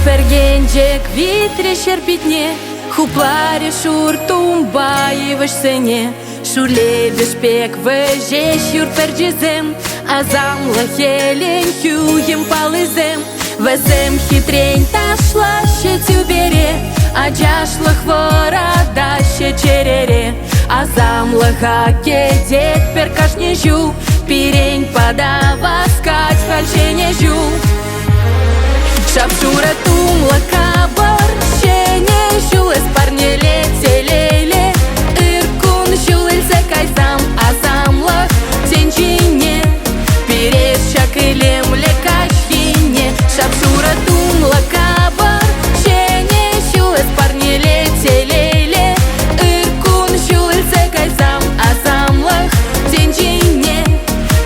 пергенчек витре шерпитне, хупларе шур тумбаевыш сене. Шурлебеш пек вежеш юр перджизем, азамла хелен хюем палызем. Везем хитрень ташлаще тюбере, аджашлах вородаще черере. Азамлаха кедет перкашнежу, пирень подаваскать хальшене жу. Шапшура тумла кабар, щене жулес парне летелейле. Иркун жулельзе кайзам, азамлах тенчине. Перед шакылем лекашхине. Шапшура тумла кабар, щене жулес парне летелейле. Иркун жулельзе кайзам, азамлах тенчине.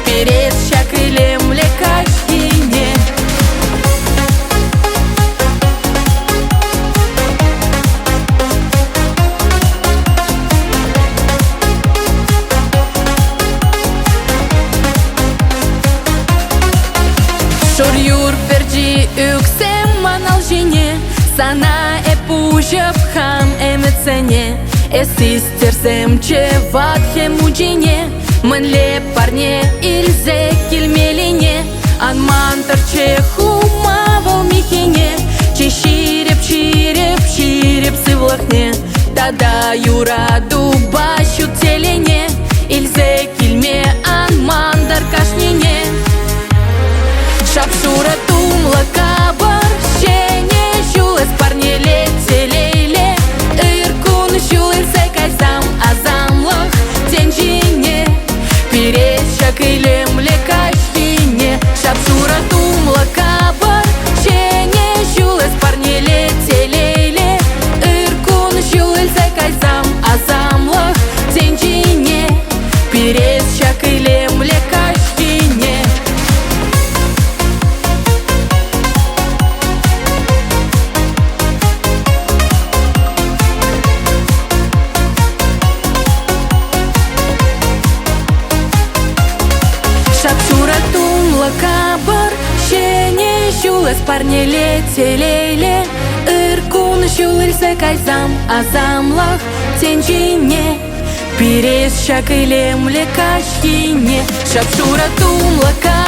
Перед шакылем лекашхине. Шур-юр перджи үксем манал жине, сана эпужев хам эмецене. Эсистерсем чеватхем уджине, мэнле парне ильзе кильмелине. Анмантар чехумавал михине, чищиреп, чиреп, чиреп сывлахне. Тада юра дубащу телене, ильзе кильме анмандар кашнине. Шапшура тумла кабар, щене жулес парне летелейле. Иркун жулельзе кайзам, азамлах тенжине. Перед шакылем лекашхине. Шапшура тумла кабар, щене жулес парне летелейле. Иркун жулельзе кайзам, азамлах тенжине. Перед шакылем лекашхине. Шапшура тумла кабар, щене жулес парне летелейле. Иркун жулельзе кайзам, азамлах тенчине. Перед шакылем лекашхине. Шапшура тумла кабар.